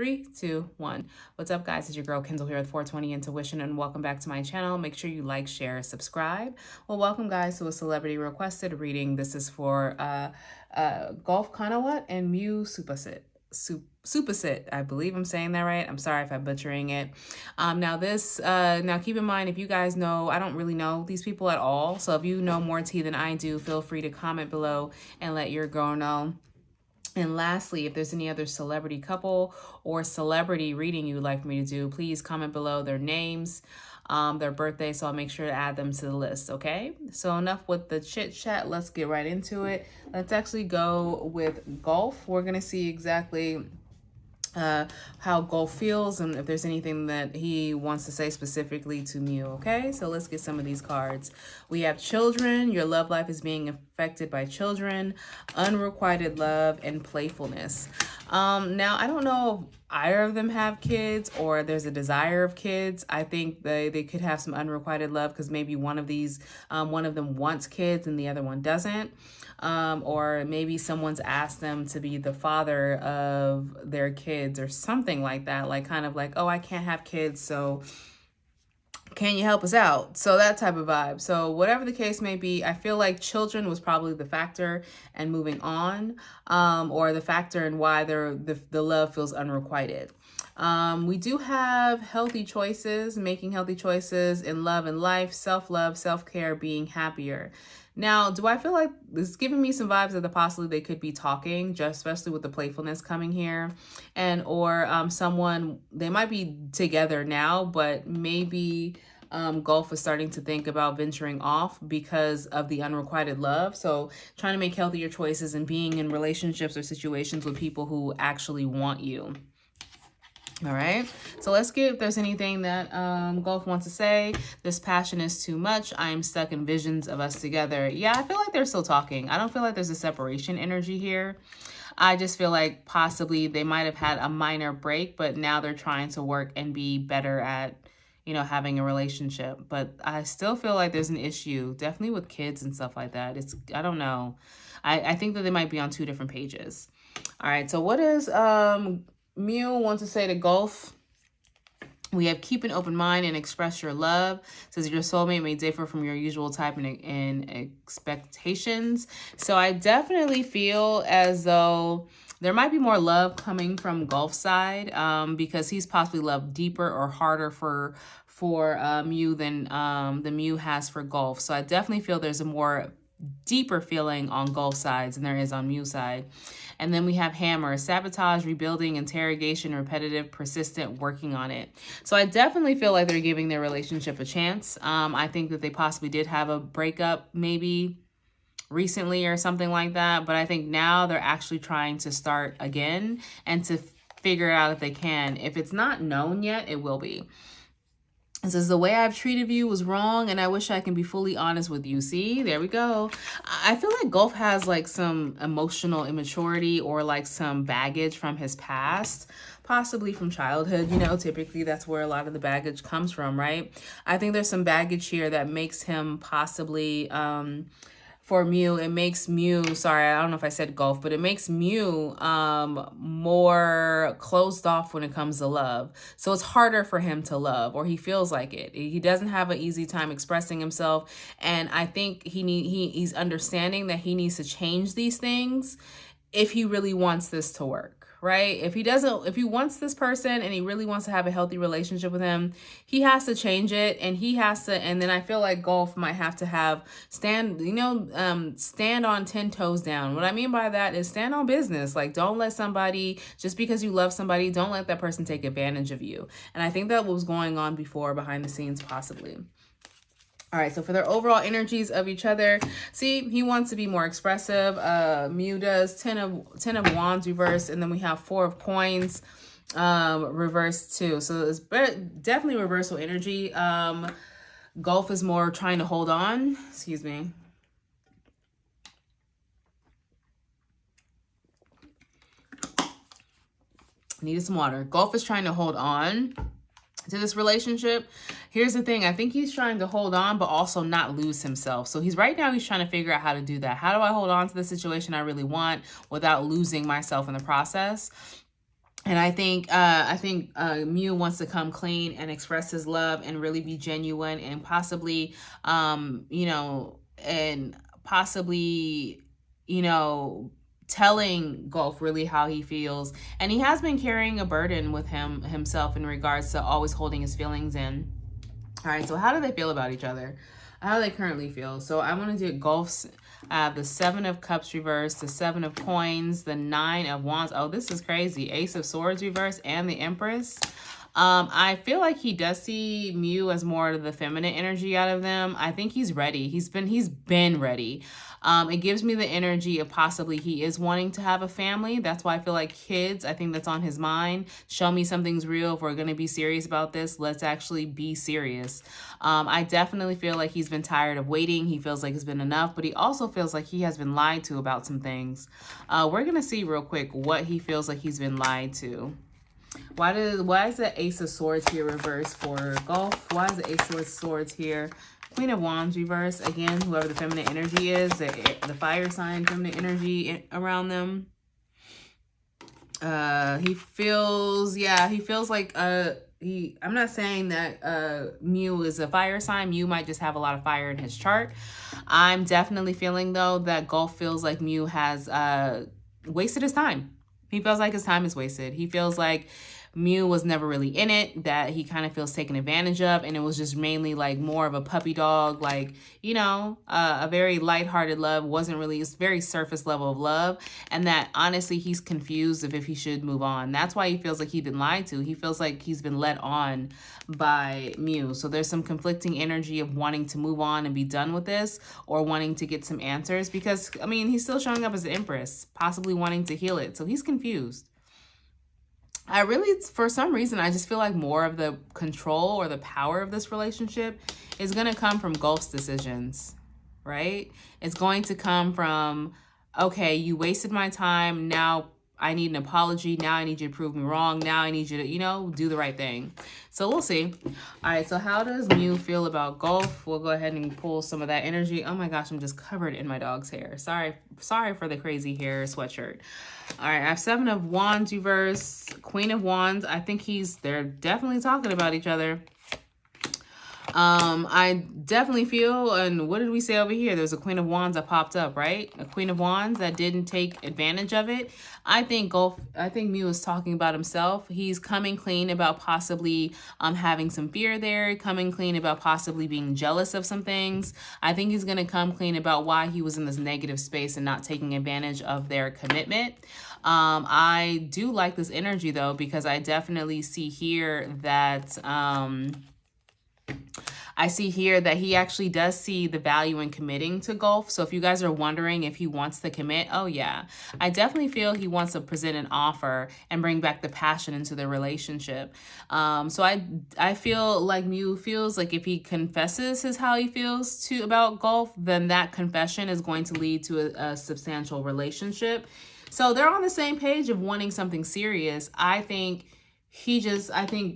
3, 2, 1. What's up, guys? It's your girl Kendall here with 420 Intuition, and welcome back to my channel. Make sure you like, share, subscribe. Well, welcome, guys, to a celebrity requested reading. This is for Gulf Kanawat and Mew Supersit. I believe I'm saying that right. I'm sorry if I'm butchering it. Now keep in mind, if you guys know, I don't really know these people at all. So if you know more tea than I do, feel free to comment below and let your girl know. And lastly, if there's any other celebrity couple or celebrity reading you would like me to do, please comment below their names, their birthday, so I'll make sure to add them to the list, okay? So enough with the chit chat. Let's get right into it. Let's actually go with Gulf. We're going to see exactly how Gulf feels and if there's anything that he wants to say specifically to Mew, okay? So let's get some of these cards. We have children. Your love life is being affected by children, unrequited love, and playfulness. Now, I don't know if either of them have kids or there's a desire of kids. I think they could have some unrequited love because maybe one of them wants kids and the other one doesn't. Or maybe someone's asked them to be the father of their kids or something like that. Like kind of like, oh, I can't have kids, so can you help us out? So that type of vibe. So whatever the case may be, I feel like children was probably the factor and moving on, or the factor in why the love feels unrequited. We do have healthy choices, making healthy choices in love and life, self-love, self-care, being happier. Now, do I feel like it's giving me some vibes that possibly they could be talking, just especially with the playfulness coming here, and or someone, they might be together now, but maybe Gulf is starting to think about venturing off because of the unrequited love. So trying to make healthier choices and being in relationships or situations with people who actually want you. All right, so let's get if there's anything that Gulf wants to say. This passion is too much. I am stuck in visions of us together. Yeah, I feel like they're still talking. I don't feel like there's a separation energy here. I just feel like possibly they might have had a minor break, but now they're trying to work and be better at, you know, having a relationship. But I still feel like there's an issue, definitely with kids and stuff like that. I don't know. I think that they might be on two different pages. All right, so what is Mew wants to say to Gulf? We have keep an open mind and express your love. It says your soulmate may differ from your usual type in expectations. So I definitely feel as though there might be more love coming from Gulf's side, because he's possibly loved deeper or harder for Mew than the Mew has for Gulf. So I definitely feel there's a more deeper feeling on Gulf sides than there is on Mew side. And then we have hammer, sabotage, rebuilding, interrogation, repetitive, persistent, working on it. So I definitely feel like they're giving their relationship a chance. I think that they possibly did have a breakup maybe recently or something like that. But I think now they're actually trying to start again and to figure it out if they can. If it's not known yet, it will be. It says, the way I've treated you was wrong, and I wish I can be fully honest with you. See, there we go. I feel like Gulf has like some emotional immaturity or like some baggage from his past, possibly from childhood. You know, typically that's where a lot of the baggage comes from, right? I think there's some baggage here that makes him possibly, for Mew, it makes Mew, sorry, I don't know if I said Gulf, but it makes Mew more closed off when it comes to love. So it's harder for him to love, or he feels like it. He doesn't have an easy time expressing himself. And I think he's understanding that he needs to change these things if he really wants this to work. Right? If he wants this person and he really wants to have a healthy relationship with him, he has to change it, and and then I feel like Gulf might have to stand on 10 toes down. What I mean by that is stand on business. Like, don't let somebody, just because you love somebody, don't let that person take advantage of you. And I think that was going on before behind the scenes, possibly. All right, so for their overall energies of each other, see, he wants to be more expressive. Mew does 10 of Wands reversed, and then we have 4 of Coins reversed too. So it's definitely reversal energy. Gulf is more trying to hold on. Excuse me. Needed some water. Gulf is trying to hold on to this relationship. Here's the thing. I think he's trying to hold on, but also not lose himself. So he's trying to figure out how to do that. How do I hold on to the situation I really want without losing myself in the process? And I think Mew wants to come clean and express his love and really be genuine, and possibly, you know, and possibly, you know, telling Gulf really how he feels. And he has been carrying a burden with himself in regards to always holding his feelings in. All right, so how do they feel about each other? How do they currently feel? So I want to do Gulf's, the Seven of Cups reverse, the Seven of Coins, the Nine of Wands. Oh, this is crazy. Ace of Swords reverse and the Empress. I feel like he does see Mew as more of the feminine energy out of them. I think he's ready. He's been ready. It gives me the energy of possibly he is wanting to have a family. That's why I feel like kids, I think that's on his mind. Show me something's real. If we're going to be serious about this, let's actually be serious. I definitely feel like he's been tired of waiting. He feels like it's been enough, but he also feels like he has been lied to about some things. We're going to see real quick what he feels like he's been lied to. Why is the Ace of Swords here reversed for Gulf? Why is the Ace of Swords here? Queen of Wands reverse. Again, whoever the feminine energy is, the fire sign feminine energy around them. He feels like I'm not saying that Mew is a fire sign. Mew might just have a lot of fire in his chart. I'm definitely feeling though that Gulf feels like Mew has wasted his time. He feels like his time is wasted. He feels like Mew was never really in it, that he kind of feels taken advantage of, and it was just mainly like more of a puppy dog, like, you know, a very lighthearted love. Wasn't really, it's very surface level of love, and that honestly he's confused if he should move on. That's why he feels like he's been lied to. He feels like he's been led on by Mew. So there's some conflicting energy of wanting to move on and be done with this, or wanting to get some answers, because I mean he's still showing up as the Empress, possibly wanting to heal it. So he's confused. I really, for some reason, I just feel like more of the control or the power of this relationship is going to come from Gulf's decisions, right? It's going to come from, okay, you wasted my time. Now I need an apology. Now I need you to prove me wrong. Now I need you to, you know, do the right thing. So we'll see. All right, so how does Mew feel about Gulf? We'll go ahead and pull some of that energy. Oh my gosh, I'm just covered in my dog's hair. Sorry for the crazy hair sweatshirt. All right, I have Seven of Wands reverse, Queen of Wands. I think they're definitely talking about each other. I definitely feel, and what did we say over here? There's a Queen of Wands that popped up, right? A Queen of Wands that didn't take advantage of it. I think Mew is talking about himself. He's coming clean about possibly having some fear there, coming clean about possibly being jealous of some things. I think he's going to come clean about why he was in this negative space and not taking advantage of their commitment. I do like this energy though, because I definitely see here that he actually does see the value in committing to Gulf. So if you guys are wondering if he wants to commit, oh yeah, I definitely feel he wants to present an offer and bring back the passion into the relationship. So I feel like Mew feels like if he confesses how he feels about Gulf, then that confession is going to lead to a substantial relationship. So they're on the same page of wanting something serious. I think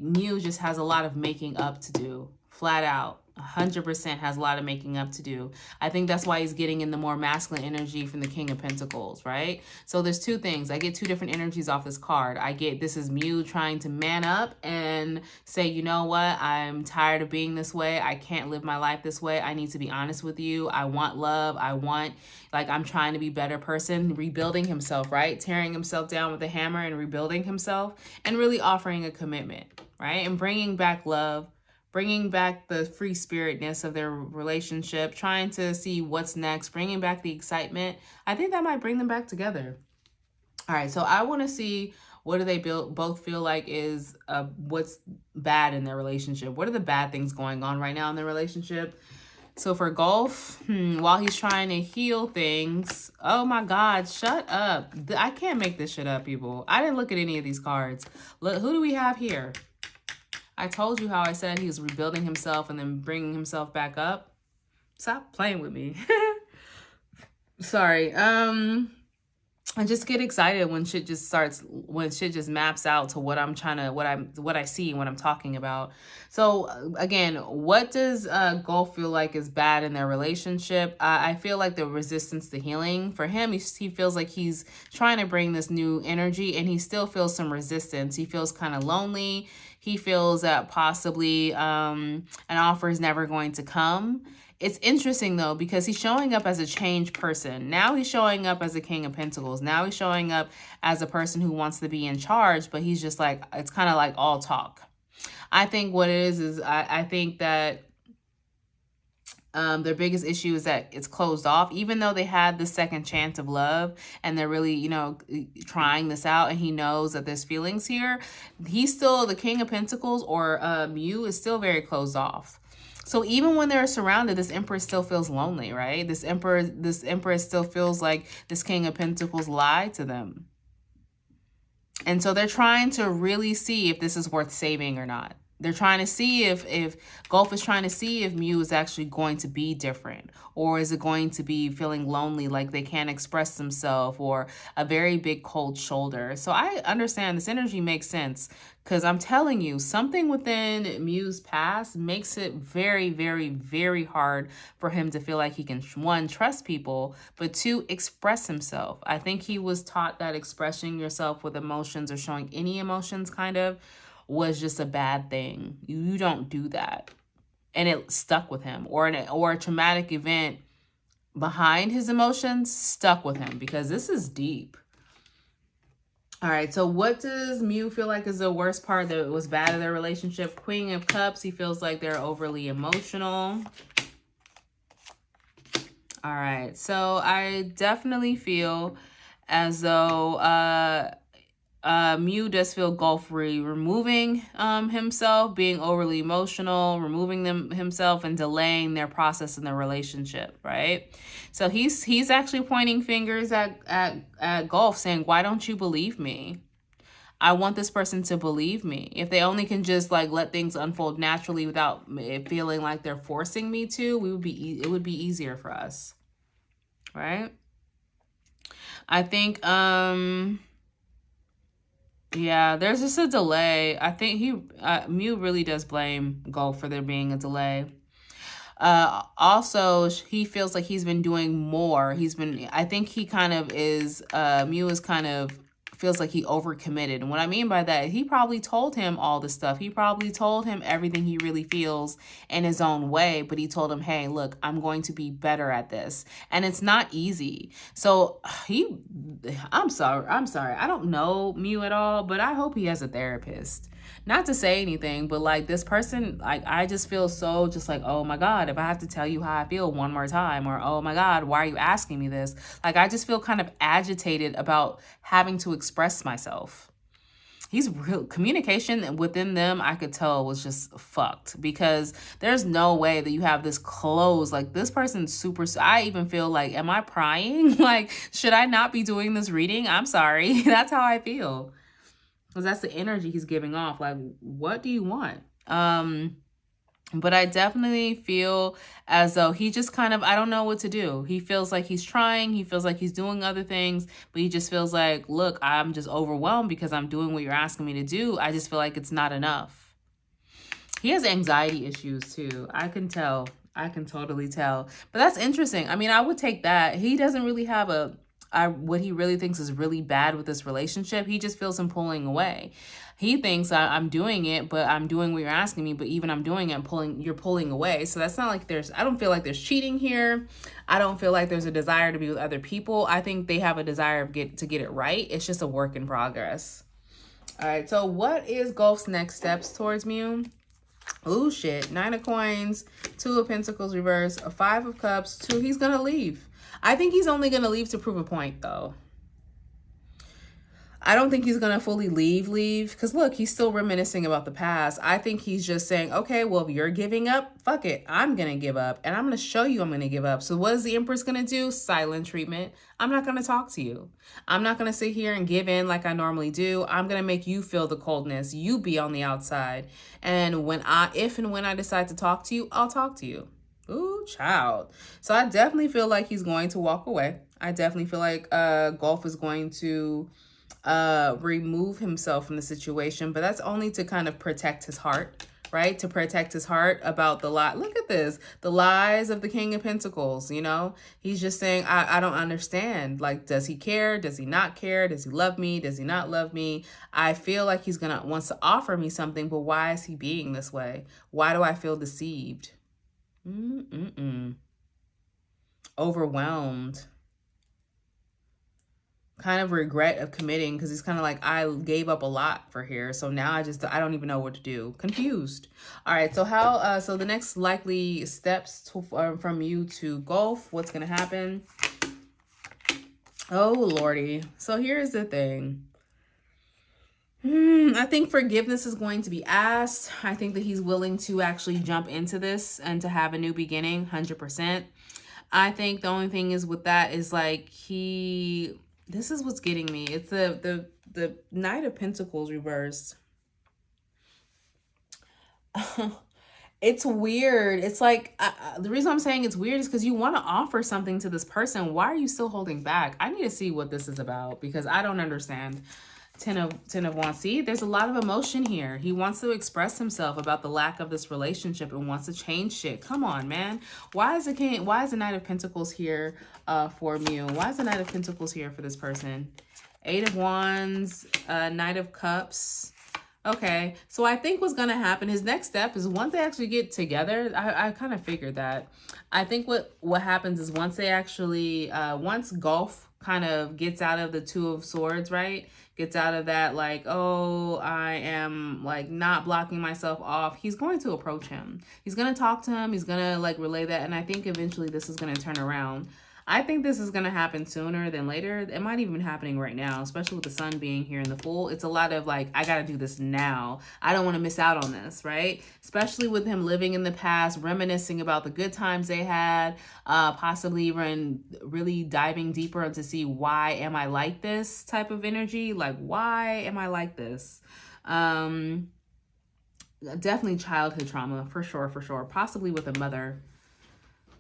Mew just has a lot of making up to do. Flat out, 100% has a lot of making up to do. I think that's why he's getting in the more masculine energy from the King of Pentacles, right? So there's two things. I get two different energies off this card. I get this is Mew trying to man up and say, you know what? I'm tired of being this way. I can't live my life this way. I need to be honest with you. I want love. I'm trying to be a better person, rebuilding himself, right? Tearing himself down with a hammer and rebuilding himself, and really offering a commitment, right? And bringing back love, bringing back the free spiritness of their relationship, trying to see what's next, bringing back the excitement. I think that might bring them back together. All right, so I want to see, what do they both feel like is what's bad in their relationship? What are the bad things going on right now in their relationship? So for Gulf, while he's trying to heal things, oh my God, shut up. I can't make this shit up, people. I didn't look at any of these cards. Look, who do we have here? I told you how I said he was rebuilding himself and then bringing himself back up. Stop playing with me. Sorry. I just get excited when shit just maps out to what I'm trying to, what I see when I'm talking about. So again, what does Gulf feel like is bad in their relationship? I feel like the resistance to healing for him. He feels like he's trying to bring this new energy, and he still feels some resistance. He feels kind of lonely. He feels that possibly an offer is never going to come. It's interesting though, because he's showing up as a changed person. Now he's showing up as a King of Pentacles. Now he's showing up as a person who wants to be in charge, but he's just like, it's kind of like all talk. I think what it is I think that their biggest issue is that it's closed off, even though they had the second chance of love and they're really, you know, trying this out, and he knows that there's feelings here. He's still the King of Pentacles, or Mew is still very closed off. So even when they're surrounded, this Empress still feels lonely, right? This Empress still feels like this King of Pentacles lied to them. And so they're trying to really see if this is worth saving or not. They're trying to see if Gulf is trying to see if Mew is actually going to be different, or is it going to be feeling lonely, like they can't express themselves, or a very big cold shoulder. So I understand this energy makes sense, because I'm telling you, something within Mew's past makes it very, very, very hard for him to feel like he can, one, trust people, but two, express himself. I think he was taught that expressing yourself with emotions, or showing any emotions kind of, was just a bad thing. You don't do that. And it stuck with him, or a traumatic event behind his emotions stuck with him, because this is deep. All right, so what does Mew feel like is the worst part that was bad in their relationship? Queen of Cups, he feels like they're overly emotional. All right, so I definitely feel as though Mew does feel Gulf removing himself, being overly emotional, removing himself, and delaying their process in the relationship, right? So he's actually pointing fingers at Gulf, saying, why don't you believe me? I want this person to believe me. If they only can just like let things unfold naturally without it feeling like they're forcing me to, it would be easier for us, right? I think yeah, there's just a delay. I think Mew really does blame Gulf for there being a delay. Also, he feels like he's been doing more. I think he kind of is, Mew is kind of feels like he overcommitted. And what I mean by that, he probably told him all this stuff. He probably told him everything he really feels in his own way, but he told him, hey, look, I'm going to be better at this. And it's not easy. So I'm sorry. I don't know Mew at all, but I hope he has a therapist. Not to say anything, but like this person, like I just feel so just like, oh my God, if I have to tell you how I feel one more time, or oh my God, why are you asking me this? Like I just feel kind of agitated about having to express myself. He's real communication within them, I could tell, was just fucked, because there's no way that you have this close, like this person's super, I even feel like, am I prying? Like, should I not be doing this reading? I'm sorry. That's how I feel. Because that's the energy he's giving off. Like, what do you want? But I definitely feel as though he just kind of, I don't know what to do. He feels like he's trying. He feels like he's doing other things. But he just feels like, look, I'm just overwhelmed because I'm doing what you're asking me to do. I just feel like it's not enough. He has anxiety issues too. I can tell. I can totally tell. But that's interesting. I mean, I would take that. He doesn't really have what he really thinks is really bad with this relationship. He just feels him pulling away. He thinks I'm doing it, but I'm doing what you're asking me. But even I'm doing it, you're pulling away. So that's not like I don't feel like there's cheating here. I don't feel like there's a desire to be with other people. I think they have a desire to get it right. It's just a work in progress. All right. So what is Gulf's next steps towards Mew? Oh shit. 9 of Coins, 2 of Pentacles reverse, a 5 of Cups, 2. He's going to leave. I think he's only going to leave to prove a point, though. I don't think he's going to fully leave. Because, look, he's still reminiscing about the past. I think he's just saying, okay, well, if you're giving up, fuck it. I'm going to give up. And I'm going to show you I'm going to give up. So what is the Empress going to do? Silent treatment. I'm not going to talk to you. I'm not going to sit here and give in like I normally do. I'm going to make you feel the coldness. You be on the outside. And if and when I decide to talk to you, I'll talk to you. Ooh, child. So I definitely feel like he's going to walk away. I definitely feel like Gulf is going to remove himself from the situation, but that's only to kind of protect his heart, right? To protect his heart about the lie. Look at this, the lies of the King of Pentacles. You know, he's just saying, I don't understand. Like, does he care? Does he not care? Does he love me? Does he not love me? I feel like he's wants to offer me something, but why is he being this way? Why do I feel deceived? Overwhelmed. Kind of regret of committing, because he's kind of like, I gave up a lot for here, so now I don't even know what to do. Confused. All right, so how so the next likely steps from you to Gulf, what's gonna happen? Oh lordy. So here's the thing. I think forgiveness is going to be asked. I think that he's willing to actually jump into this and to have a new beginning, 100%. I think the only thing is with that is like this is what's getting me. It's the Knight of Pentacles reversed. It's weird. It's like, the reason I'm saying it's weird is because you want to offer something to this person. Why are you still holding back? I need to see what this is about, because I don't understand. Ten of Wands. See, there's a lot of emotion here. He wants to express himself about the lack of this relationship and wants to change shit. Come on, man. Why is the Knight of Pentacles here for Mew? Why is the Knight of Pentacles here for this person? Eight of Wands, Knight of Cups. Okay, so I think what's gonna happen, his next step is once they actually get together. I kind of figured that. I think what happens is once they actually once Gulf kind of gets out of the Two of Swords, right? Gets out of that, like, oh, I am like not blocking myself off. He's going to approach him. He's going to talk to him. He's going to like relay that. And I think eventually this is going to turn around. I think this is going to happen sooner than later. It might even be happening right now, especially with the sun being here in the full. It's a lot of like, I got to do this now. I don't want to miss out on this, right? Especially with him living in the past, reminiscing about the good times they had, possibly even really diving deeper to see why am I like this type of energy? Like, why am I like this? Definitely childhood trauma, for sure, for sure. Possibly with a mother.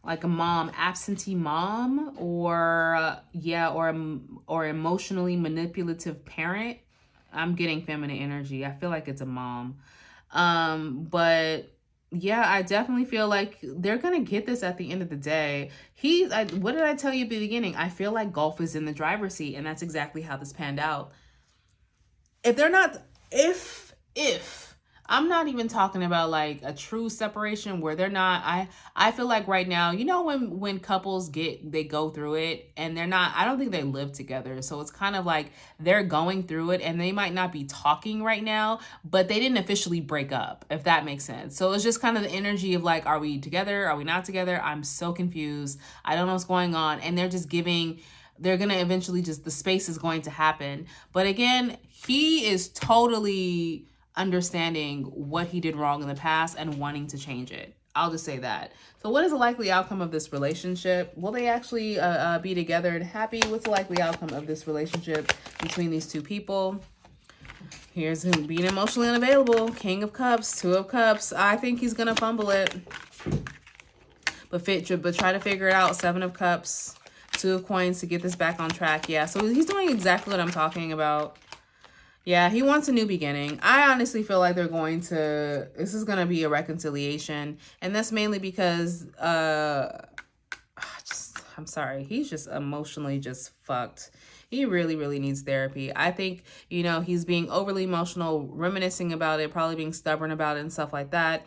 Like a mom, absentee mom, or or emotionally manipulative parent. I'm getting feminine energy. I feel like it's a mom. But yeah, I definitely feel like they're gonna get this at the end of the day. What did I tell you at the beginning? I feel like Gulf is in the driver's seat, and that's exactly how this panned out. If I'm not even talking about like a true separation where they're not, I feel like right now, you know, when couples they go through it and they're not, I don't think they live together. So it's kind of like they're going through it and they might not be talking right now, but they didn't officially break up, if that makes sense. So it's just kind of the energy of like, are we together? Are we not together? I'm so confused. I don't know what's going on. And they're going to eventually the space is going to happen. But again, he is totally understanding what he did wrong in the past and wanting to change it. I'll just say that. So what is the likely outcome of this relationship? Will they actually be together and happy? What's the likely outcome of this relationship between these two people? Here's him being emotionally unavailable. King of Cups, Two of Cups. I think he's going to fumble it. But try to figure it out. Seven of Cups, Two of Coins to get this back on track. Yeah, so he's doing exactly what I'm talking about. Yeah, he wants a new beginning. I honestly feel like this is going to be a reconciliation. And that's mainly because, I'm sorry, he's just emotionally just fucked. He really, really needs therapy. I think, you know, he's being overly emotional, reminiscing about it, probably being stubborn about it and stuff like that.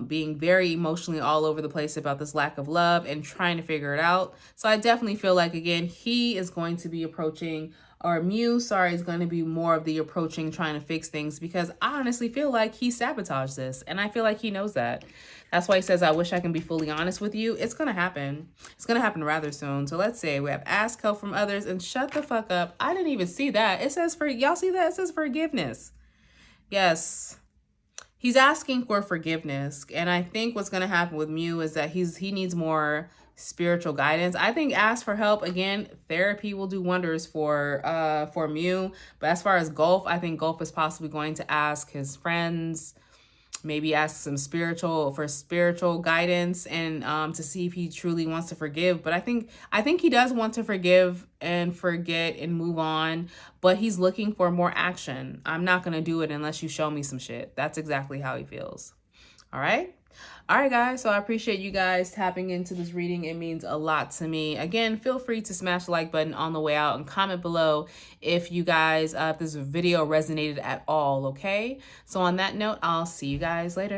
Being very emotionally all over the place about this lack of love and trying to figure it out. So I definitely feel like, again, he is going to be approaching, or Mew, sorry, is going to be more of the approaching, trying to fix things, because I honestly feel like he sabotaged this. And I feel like he knows that. That's why he says, I wish I can be fully honest with you. It's going to happen. It's going to happen rather soon. So let's say we have ask help from others and shut the fuck up. I didn't even see that. It says y'all see that? It says forgiveness. Yes. He's asking for forgiveness. And I think what's going to happen with Mew is that he needs more spiritual guidance. I think ask for help. Again, therapy will do wonders for Mew. But as far as Gulf, I think Gulf is possibly going to ask his friends, maybe ask some spiritual guidance and to see if he truly wants to forgive. But I think he does want to forgive and forget and move on, but he's looking for more action. I'm not going to do it unless you show me some shit. That's exactly how he feels. All right. All right, guys. So I appreciate you guys tapping into this reading. It means a lot to me. Again, feel free to smash the like button on the way out and comment below if you guys, if this video resonated at all. Okay. So on that note, I'll see you guys later.